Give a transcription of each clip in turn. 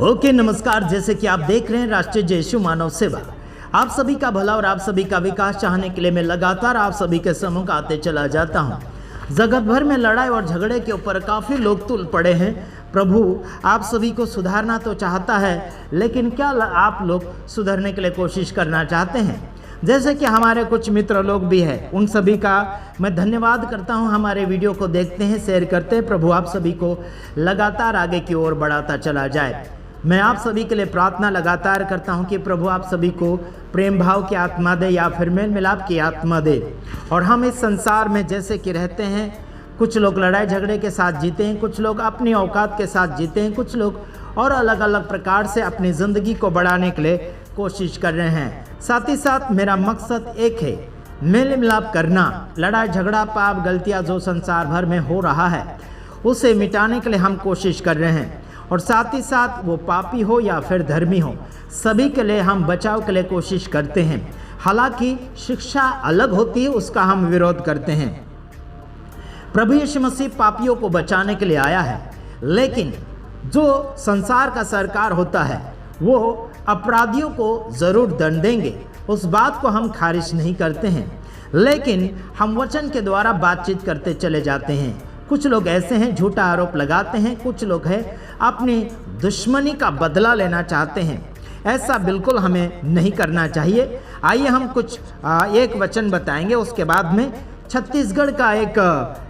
Okay नमस्कार। जैसे कि आप देख रहे हैं राष्ट्रीय जय यीशु मानव सेवा, आप सभी का भला और आप सभी का विकास चाहने के लिए मैं लगातार आप सभी के सम्मुख आते चला जाता हूं। जगत भर में लड़ाई और झगड़े के ऊपर काफ़ी लोग तुल पड़े हैं। प्रभु आप सभी को सुधारना तो चाहता है, लेकिन क्या आप लोग सुधरने के लिए कोशिश करना चाहते हैं? जैसे कि हमारे कुछ मित्र लोग भी हैं, उन सभी का मैं धन्यवाद करता हूं। हमारे वीडियो को देखते हैं, शेयर करते हैं। प्रभु आप सभी को लगातार आगे की ओर बढ़ाता चला जाए। मैं आप सभी के लिए प्रार्थना लगातार करता हूं कि प्रभु आप सभी को प्रेम भाव की आत्मा दे या फिर मेल मिलाप की आत्मा दे। और हम इस संसार में जैसे कि रहते हैं, कुछ लोग लड़ाई झगड़े के साथ जीते हैं, कुछ लोग अपनी औकात के साथ जीते हैं, कुछ लोग और अलग अलग प्रकार से अपनी ज़िंदगी को बढ़ाने के लिए कोशिश कर रहे हैं। साथ ही साथ मेरा मकसद एक है, मेल मिलाप करना। लड़ाई झगड़ा पाप गलतियाँ जो संसार भर में हो रहा है उसे मिटाने के लिए हम कोशिश कर रहे हैं। और साथ ही साथ वो पापी हो या फिर धर्मी हो, सभी के लिए हम बचाव के लिए कोशिश करते हैं। हालांकि शिक्षा अलग होती है, उसका हम विरोध करते हैं। प्रभु यीशु मसीह पापियों को बचाने के लिए आया है, लेकिन जो संसार का सरकार होता है वो अपराधियों को ज़रूर दंड देंगे, उस बात को हम खारिज नहीं करते हैं, लेकिन हम वचन के द्वारा बातचीत करते चले जाते हैं। कुछ लोग ऐसे हैं झूठा आरोप लगाते हैं, कुछ लोग हैं अपनी दुश्मनी का बदला लेना चाहते हैं। ऐसा बिल्कुल हमें नहीं करना चाहिए। आइए हम कुछ एक वचन बताएंगे, उसके बाद में छत्तीसगढ़ का एक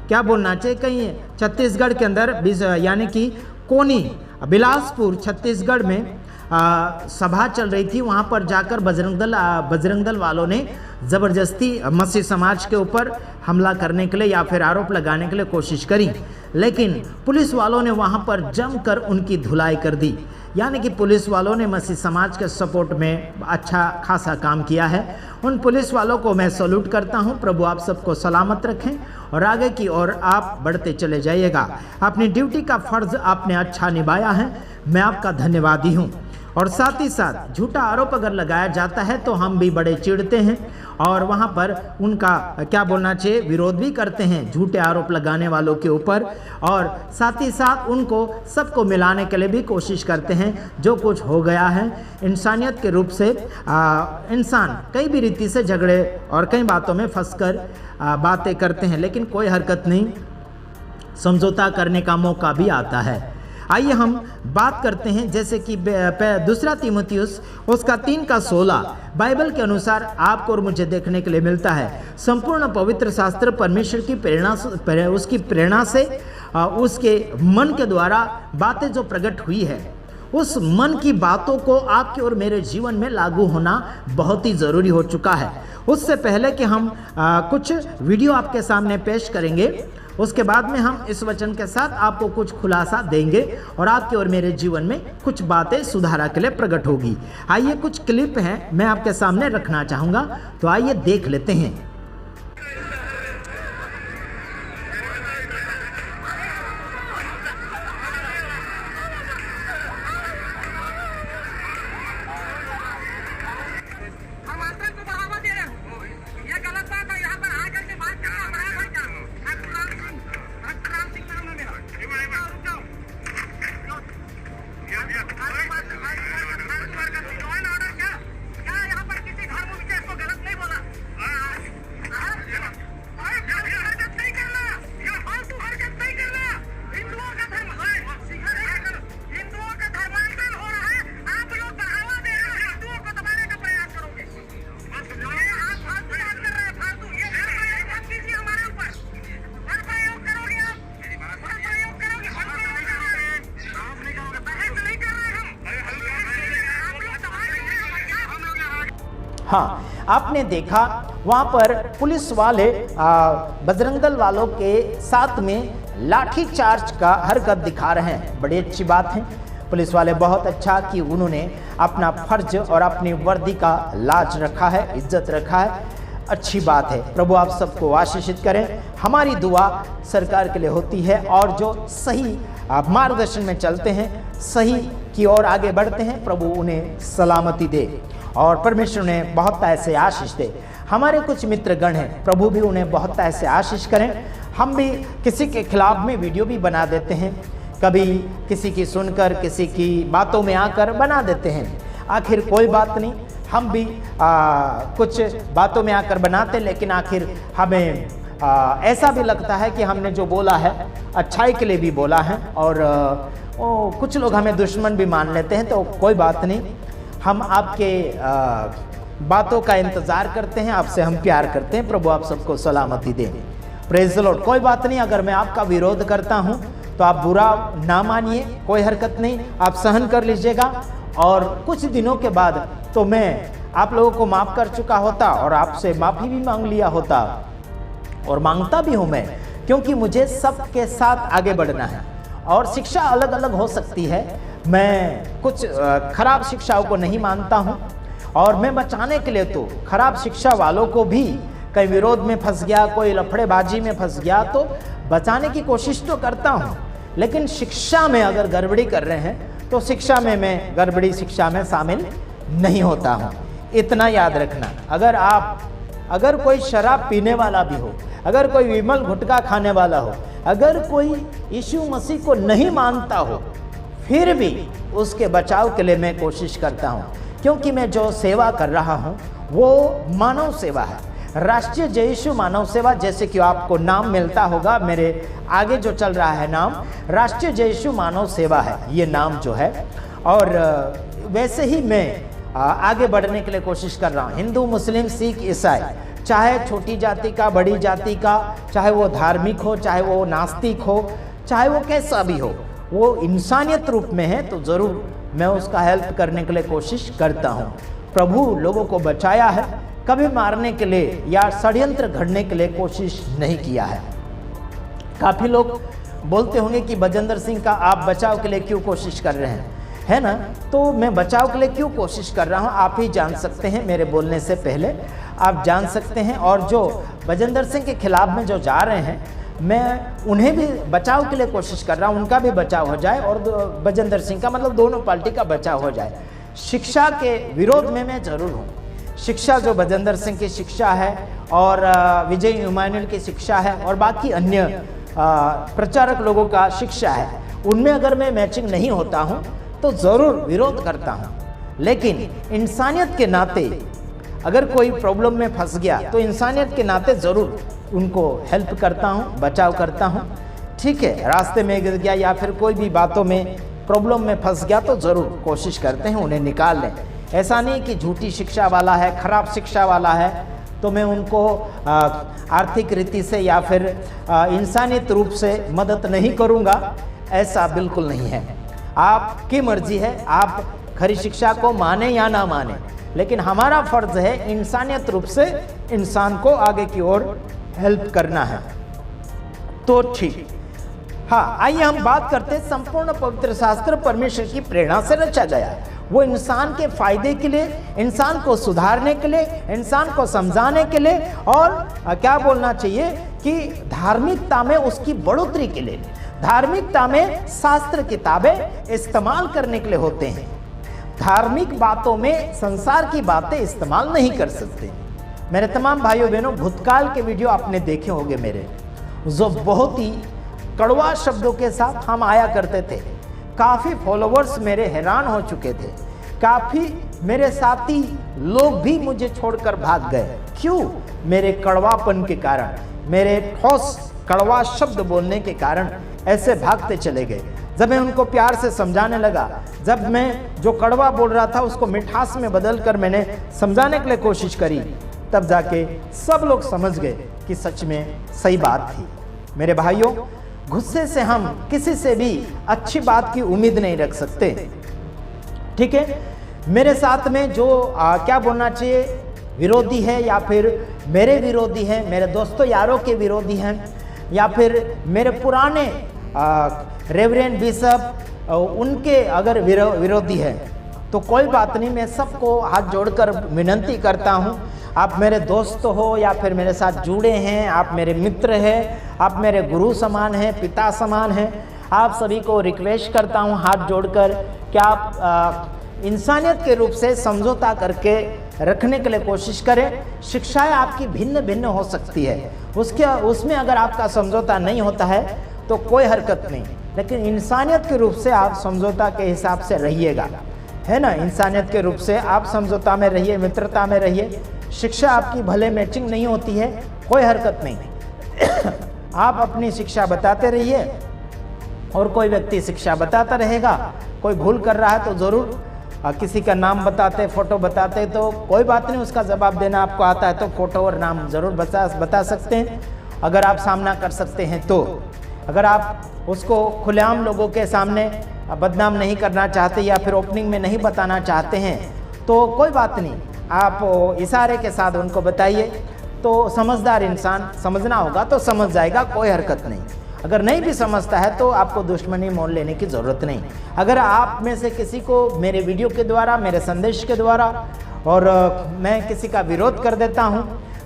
क्या बोलना चाहिए, कहीं छत्तीसगढ़ के अंदर यानी कि कोनी बिलासपुर छत्तीसगढ़ में सभा चल रही थी। वहाँ पर जाकर बजरंग दल वालों ने ज़बरदस्ती मसीह समाज के ऊपर हमला करने के लिए या फिर आरोप लगाने के लिए कोशिश करी, लेकिन पुलिस वालों ने वहाँ पर जमकर उनकी धुलाई कर दी। यानी कि पुलिस वालों ने मसीह समाज के सपोर्ट में अच्छा खासा काम किया है। उन पुलिस वालों को मैं सैल्यूट करता हूं। प्रभु आप सबको सलामत रखें और आगे की ओर आप बढ़ते चले जाइएगा। अपनी ड्यूटी का फर्ज आपने अच्छा निभाया है, मैं आपका धन्यवादी हूं। और साथ ही साथ झूठा आरोप अगर लगाया जाता है तो हम भी बड़े चिढ़ते हैं और वहाँ पर उनका क्या बोलना चाहिए विरोध भी करते हैं झूठे आरोप लगाने वालों के ऊपर। और साथ ही साथ उनको सबको मिलाने के लिए भी कोशिश करते हैं। जो कुछ हो गया है इंसानियत के रूप से इंसान कई भी रीति से झगड़े और कई बातों में फंसकर बातें करते हैं, लेकिन कोई हरकत नहीं, समझौता करने का मौका भी आता है। आइए हम बात करते हैं, जैसे कि दूसरा तीमुथियुस उसका 3:16 बाइबल के अनुसार आपको और मुझे देखने के लिए मिलता है। संपूर्ण पवित्र शास्त्र परमेश्वर की उसकी प्रेरणा से उसके मन के द्वारा बातें जो प्रकट हुई है, उस मन की बातों को आपके और मेरे जीवन में लागू होना बहुत ही ज़रूरी हो चुका है। उससे पहले कि हम कुछ वीडियो आपके सामने पेश करेंगे, उसके बाद में हम इस वचन के साथ आपको कुछ खुलासा देंगे और आपके और मेरे जीवन में कुछ बातें सुधारा के लिए प्रकट होगी। आइए कुछ क्लिप हैं मैं आपके सामने रखना चाहूँगा, तो आइए देख लेते हैं। हाँ, आपने देखा वहाँ पर पुलिस वाले बजरंग दल वालों के साथ में लाठी चार्ज का हरकत दिखा रहे हैं। बड़ी अच्छी बात है, पुलिस वाले बहुत अच्छा कि उन्होंने अपना फर्ज और अपनी वर्दी का लाज रखा है, इज्जत रखा है, अच्छी बात है। प्रभु आप सबको आशीषित करें। हमारी दुआ सरकार के लिए होती है और जो सही मार्गदर्शन में चलते हैं, सही की ओर आगे बढ़ते हैं, प्रभु उन्हें सलामती दे और परमेश्वर उन्हें बहुत ऐसे आशीष दे। हमारे कुछ मित्रगण हैं, प्रभु भी उन्हें बहुत ऐसे आशीष करें। हम भी किसी के खिलाफ में वीडियो भी बना देते हैं, कभी किसी की सुनकर, किसी की बातों में आकर बना देते हैं। आखिर कोई बात नहीं, हम भी कुछ बातों में आकर बनाते, लेकिन आखिर हमें ऐसा भी लगता है कि हमने जो बोला है अच्छाई के लिए भी बोला है, और कुछ लोग हमें दुश्मन भी मान लेते हैं। तो कोई बात नहीं, हम आपके बातों का इंतज़ार करते हैं, आपसे हम प्यार करते हैं। प्रभु आप सबको सलामती दे। Praise the Lord. कोई बात नहीं, अगर मैं आपका विरोध करता हूँ तो आप बुरा ना मानिए, कोई हरकत नहीं, आप सहन कर लीजिएगा। और कुछ दिनों के बाद तो मैं आप लोगों को माफ़ कर चुका होता और आपसे माफ़ी भी मांग लिया होता, और मांगता भी हूँ मैं, क्योंकि मुझे सबके साथ आगे बढ़ना है। और शिक्षा अलग अलग हो सकती है, मैं कुछ खराब शिक्षाओं को नहीं मानता हूँ, और मैं बचाने के लिए तो खराब शिक्षा वालों को भी, कहीं विरोध में फंस गया, कोई लफड़ेबाजी में फंस गया तो बचाने की कोशिश तो करता हूँ। लेकिन शिक्षा में अगर गड़बड़ी कर रहे हैं तो शिक्षा में मैं गड़बड़ी शिक्षा में शामिल नहीं होता हूँ। इतना याद रखना। अगर कोई शराब पीने वाला भी हो, अगर कोई विमल गुटखा खाने वाला हो, अगर कोई यीशु मसीह को नहीं मानता हो, फिर भी उसके बचाव के लिए मैं कोशिश करता हूँ, क्योंकि मैं जो सेवा कर रहा हूँ वो मानव सेवा है। राष्ट्रीय जय यीशु मानव सेवा, जैसे कि आपको नाम मिलता होगा, मेरे आगे जो चल रहा है नाम राष्ट्रीय जय यीशु मानव सेवा है, ये नाम जो है। और वैसे ही मैं आगे बढ़ने के लिए कोशिश कर रहा हूँ। हिंदू, मुस्लिम, सिख, ईसाई, चाहे छोटी जाति का, बड़ी जाति का, चाहे वो धार्मिक हो, चाहे वो नास्तिक हो, चाहे वो कैसा भी हो, वो इंसानियत रूप में है, तो ज़रूर मैं उसका हेल्प करने के लिए कोशिश करता हूँ। प्रभु लोगों को बचाया है, कभी मारने के लिए या षड्यंत्र घड़ने के लिए कोशिश नहीं किया है। काफ़ी लोग बोलते होंगे कि बजेंद्र सिंह का आप बचाव के लिए क्यों कोशिश कर रहे हैं, है ना? तो मैं बचाव के लिए क्यों कोशिश कर रहा हूँ आप ही जान सकते हैं, मेरे बोलने से पहले आप जान सकते हैं। और जो बजेंद्र सिंह के खिलाफ में जो जा रहे हैं, मैं उन्हें भी बचाव के लिए कोशिश कर रहा हूँ, उनका भी बचाव हो जाए और बजेंद्र सिंह का, मतलब दोनों पार्टी का बचाव हो जाए। शिक्षा के विरोध में मैं जरूर हूँ। शिक्षा जो बजेंद्र सिंह की शिक्षा है और विजय इमानुएल की शिक्षा है और बाकी अन्य प्रचारक लोगों का शिक्षा है, उनमें अगर मैं मैचिंग नहीं होता हूँ तो ज़रूर विरोध करता हूँ। लेकिन इंसानियत के नाते अगर कोई प्रॉब्लम में फंस गया तो इंसानियत के नाते ज़रूर उनको हेल्प करता हूँ, बचाव करता हूँ। ठीक है, रास्ते में गिर गया या फिर कोई भी बातों में प्रॉब्लम में फंस गया तो ज़रूर कोशिश करते हैं उन्हें निकाल लें। ऐसा नहीं कि झूठी शिक्षा वाला है, खराब शिक्षा वाला है तो मैं उनको आर्थिक रीति से या फिर इंसानियत रूप से मदद नहीं करूँगा, ऐसा बिल्कुल नहीं है। आपकी मर्जी है, आप खरी शिक्षा को माने या ना माने, लेकिन हमारा फर्ज है इंसानियत रूप से इंसान को आगे की ओर हेल्प करना है। तो ठीक, हाँ, आइए हम बात करते हैं। संपूर्ण पवित्र शास्त्र परमेश्वर की प्रेरणा से रचा गया है। वो इंसान के फायदे के लिए, इंसान को सुधारने के लिए, इंसान को समझाने के लिए और क्या बोलना चाहिए कि धार्मिकता में उसकी बढ़ोतरी के लिए, धार्मिकता में शास्त्र किताबें इस्तेमाल करने के लिए होते हैं। धार्मिक बातों में संसार की बातें इस्तेमाल नहीं कर सकते। मेरे तमाम भाइयों बहनों, भूतकाल के वीडियो आपने देखे होंगे मेरे, जो बहुत ही कड़वा शब्दों के साथ हम आया करते थे। काफ़ी फॉलोवर्स मेरे हैरान हो चुके थे, काफ़ी मेरे साथी लोग भी मुझे छोड़कर भाग गए। क्यों? मेरे कड़वापन के कारण, मेरे ठोस कड़वा शब्द बोलने के कारण ऐसे भागते चले गए। जब मैं उनको प्यार से समझाने लगा, जब मैं जो कड़वा बोल रहा था उसको मिठास में बदल कर मैंने समझाने के लिए कोशिश करी, तब जाके सब लोग समझ गए कि सच में सही बात थी। मेरे भाइयों, गुस्से से हम किसी से भी अच्छी बात की उम्मीद नहीं रख सकते। ठीक है, मेरे साथ में जो क्या बोलना चाहिए, विरोधी है या फिर मेरे विरोधी हैं, मेरे दोस्तों यारों के विरोधी हैं, या फिर मेरे पुराने रेवरेंड बिशप उनके अगर विरोधी हैं, तो कोई बात नहीं, मैं सबको हाथ जोड़कर विनती करता हूँ। आप मेरे दोस्त हो या फिर मेरे साथ जुड़े हैं, आप मेरे मित्र हैं, आप मेरे गुरु समान हैं, पिता समान हैं, आप सभी को रिक्वेस्ट करता हूँ हाथ जोड़कर कि आप इंसानियत के रूप से समझौता करके रखने के लिए कोशिश करें। शिक्षाएं आपकी भिन्न भिन्न हो सकती है, उसमें अगर आपका समझौता नहीं होता है तो कोई हरकत नहीं, लेकिन इंसानियत के रूप से आप समझौता के हिसाब से रहिएगा, है ना। इंसानियत के रूप से आप समझौता में रहिए, मित्रता में रहिए। शिक्षा आपकी भले मैचिंग नहीं होती है, कोई हरकत नहीं। आप अपनी शिक्षा बताते रहिए और कोई व्यक्ति शिक्षा बताता रहेगा। कोई भूल कर रहा है तो ज़रूर किसी का नाम बताते, फ़ोटो बताते, तो कोई बात नहीं, उसका जवाब देना आपको आता है तो फ़ोटो और नाम ज़रूर बता सकते हैं, अगर आप सामना कर सकते हैं तो। अगर आप उसको खुलेआम लोगों के सामने बदनाम नहीं करना चाहते या फिर ओपनिंग में नहीं बताना चाहते हैं तो कोई बात नहीं, आप इशारे के साथ उनको बताइए। तो समझदार इंसान समझना होगा तो समझ जाएगा, कोई हरकत नहीं। अगर नहीं भी समझता है तो आपको दुश्मनी मोल लेने की ज़रूरत नहीं। अगर आप में से किसी को मेरे वीडियो के द्वारा, मेरे संदेश के द्वारा और मैं किसी का विरोध कर देता हूं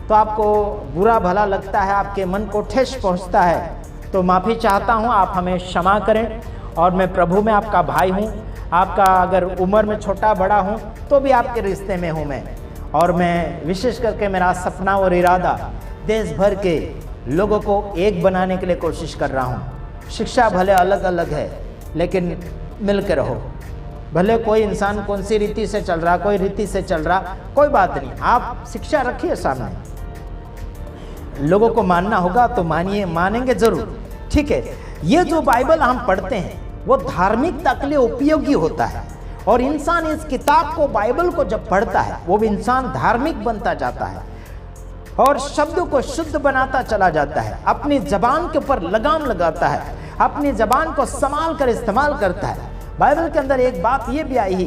तो आपको बुरा भला लगता है, आपके मन को ठेस पहुंचता है, तो माफ़ी चाहता हूं, आप हमें क्षमा करें। और मैं प्रभु में आपका भाई हूं, आपका अगर उम्र में छोटा बड़ा हूं तो भी आपके रिश्ते में हूं मैं। और मैं विशेष करके मेरा सपना और इरादा देश भर के लोगों को एक बनाने के लिए कोशिश कर रहा हूँ। शिक्षा भले अलग अलग है लेकिन मिल के रहो। भले कोई इंसान कौन सी रीति से चल रहा, कोई रीति से चल रहा, कोई बात नहीं, आप शिक्षा रखिए सामने। लोगों को मानना होगा तो मानिए, मानेंगे जरूर, ठीक है। ये जो बाइबल हम पढ़ते हैं वो धार्मिकता के लिए उपयोगी होता है, और इंसान इस किताब को, बाइबल को जब पढ़ता है वो भी इंसान धार्मिक बनता जाता है और शब्दों को शुद्ध बनाता चला जाता है, अपनी जबान के ऊपर लगाम लगाता है, अपनी जबान को संभाल कर इस्तेमाल करता है। बाइबल के अंदर एक बात ये भी आई है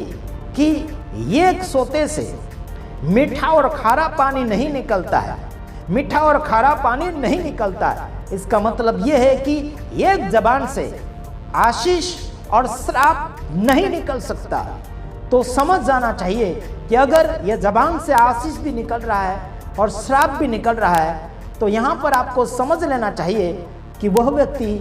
कि एक सोते से मीठा और खारा पानी नहीं निकलता है, मीठा और खारा पानी नहीं निकलता है। इसका मतलब ये है कि एक जबान से आशीष और श्राप नहीं निकल सकता। तो समझ जाना चाहिए कि अगर यह जबान से आशीष भी निकल रहा है और श्राप भी निकल रहा है तो यहाँ पर आपको समझ लेना चाहिए कि वह व्यक्ति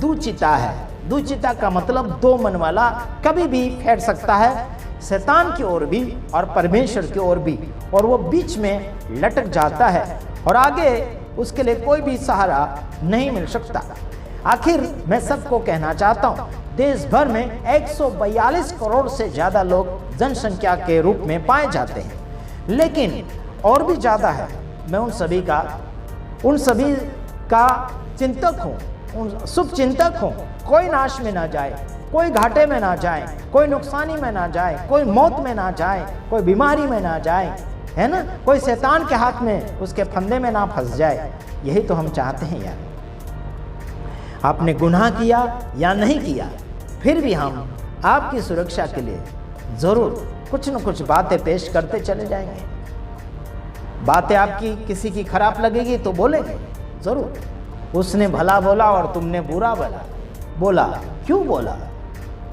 दुचिता है। दुचिता का मतलब दो मन वाला, कभी भी फेर सकता है, शैतान की ओर भी और परमेश्वर की ओर भी, और वो बीच में लटक जाता है और आगे उसके लिए कोई भी सहारा नहीं मिल सकता। आखिर मैं सबको कहना चाहता हूँ, देश भर में 142 करोड़ से ज़्यादा लोग जनसंख्या के रूप में पाए जाते हैं, लेकिन और भी ज़्यादा है। मैं उन सभी का चिंतक हूँ, उन शुभ चिंतक हूँ। कोई नाश में ना जाए, कोई घाटे में ना जाए, कोई नुकसानी में ना जाए, कोई मौत में ना जाए, कोई बीमारी में ना जाए, है ना, कोई शैतान के हाथ में, उसके फंदे में ना फंस जाए। यही तो हम चाहते हैं यार। आपने गुनाह किया या नहीं किया, फिर भी हम आपकी सुरक्षा के लिए ज़रूर कुछ न कुछ बातें पेश करते चले जाएंगे। बातें आपकी किसी की खराब लगेगी तो बोलेंगे ज़रूर, उसने भला बोला और तुमने बुरा बोला। क्यों बोला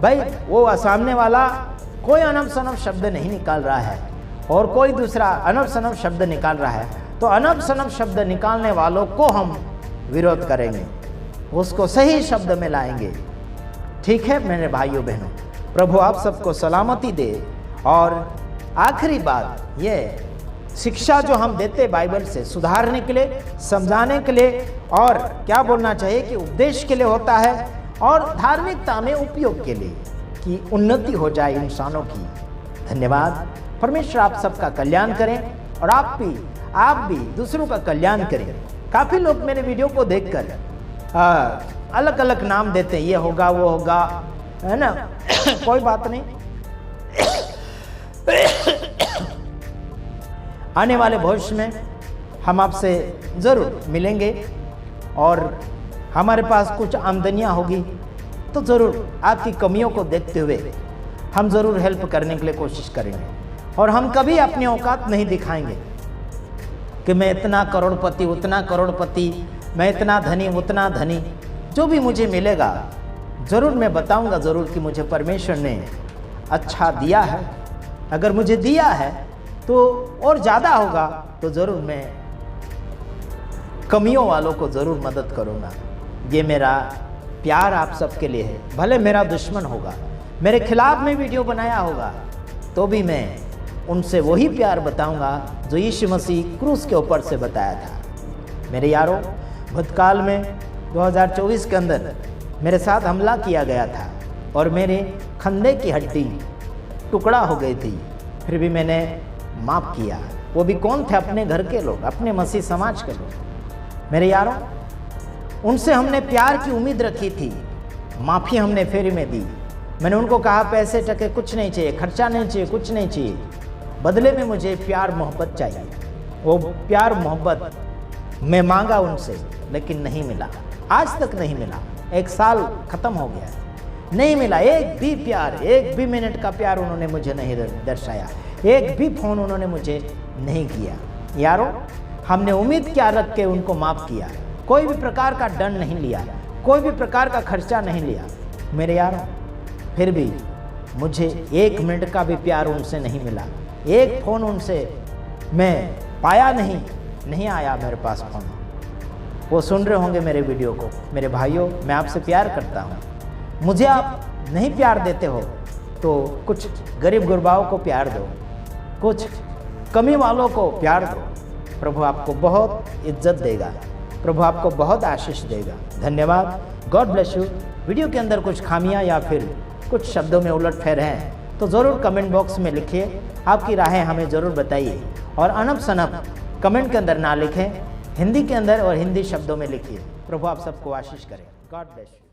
भाई? वो सामने वाला कोई अनब सनब शब्द नहीं निकाल रहा है और कोई दूसरा अनब सनब शब्द निकाल रहा है, तो अनब सनब शब्द निकालने वालों को हम विरोध करेंगे, उसको सही शब्द में लाएंगे। ठीक है मेरे भाइयों बहनों, प्रभु आप सबको सलामती दे। और आखिरी बात ये, शिक्षा जो हम देते बाइबल से सुधारने के लिए, समझाने के लिए, और क्या बोलना चाहिए कि उपदेश के लिए होता है और धार्मिकता में उपयोग के लिए, कि उन्नति हो जाए इंसानों की। धन्यवाद। परमेश्वर आप सबका कल्याण करें और आप भी दूसरों का कल्याण करें। काफ़ी लोग मेरे वीडियो को देखकर अलग अलग नाम देते हैं, ये होगा वो होगा, है ना। कोई बात नहीं, आने वाले भविष्य में हम आपसे ज़रूर मिलेंगे और हमारे पास कुछ आमदनियाँ होगी तो ज़रूर आपकी कमियों को देखते हुए हम ज़रूर हेल्प करने के लिए कोशिश करेंगे। और हम कभी अपनी औकात नहीं दिखाएंगे कि मैं इतना करोड़पति, उतना करोड़पति, मैं इतना धनी, उतना धनी। जो भी मुझे मिलेगा ज़रूर मैं बताऊंगा ज़रूर कि मुझे परमेश्वर ने अच्छा दिया है। अगर मुझे दिया है तो और ज़्यादा होगा तो ज़रूर मैं कमियों वालों को ज़रूर मदद करूंगा। ये मेरा प्यार आप सबके लिए है। भले मेरा दुश्मन होगा, मेरे खिलाफ में वीडियो बनाया होगा, तो भी मैं उनसे वही प्यार बताऊंगा जो यीशु मसीह क्रूस के ऊपर से बताया था। मेरे यारों, भूतकाल में 2024 के अंदर मेरे साथ हमला किया गया था और मेरे कंधे की हड्डी टुकड़ा हो गई थी, फिर भी मैंने माफ़ किया। वो भी कौन थे? अपने घर के लोग, अपने मसीह समाज के लोग। मेरे यारों, उनसे हमने प्यार की उम्मीद रखी थी, माफ़ी हमने फेरी में दी। मैंने उनको कहा पैसे टके कुछ नहीं चाहिए, खर्चा नहीं चाहिए, कुछ नहीं चाहिए, बदले में मुझे प्यार मोहब्बत चाहिए। वो प्यार मोहब्बत मैं मांगा उनसे, लेकिन नहीं मिला, आज तक नहीं मिला। 1 साल ख़त्म हो गया, नहीं मिला एक भी प्यार, एक भी मिनट का प्यार उन्होंने मुझे नहीं दर्शाया, एक भी फ़ोन उन्होंने मुझे नहीं किया। यारों, हमने उम्मीद क्या रख के उनको माफ़ किया, कोई भी प्रकार का दंड नहीं लिया, कोई भी प्रकार का खर्चा नहीं लिया। मेरे यारों, फिर भी मुझे 1 मिनट का भी प्यार उनसे नहीं मिला, एक फ़ोन उनसे मैं पाया नहीं आया मेरे पास फ़ोन। वो सुन रहे होंगे मेरे वीडियो को। मेरे भाइयों, मैं आपसे प्यार करता हूँ, मुझे आप नहीं प्यार देते हो तो कुछ गरीब गुरबाओं को प्यार दो, कुछ कमी वालों को प्यार दो। प्रभु आपको बहुत इज्जत देगा, प्रभु आपको बहुत आशीष देगा। धन्यवाद, गॉड ब्लेस यू। वीडियो के अंदर कुछ खामियां या फिर कुछ शब्दों में उलटफेर हैं तो ज़रूर कमेंट बॉक्स में लिखिए, आपकी राहें हमें ज़रूर बताइए। और अनप शनप कमेंट के अंदर ना लिखें, हिंदी के अंदर और हिंदी शब्दों में लिखिए। प्रभु आप सबको आशीष करें। God bless you.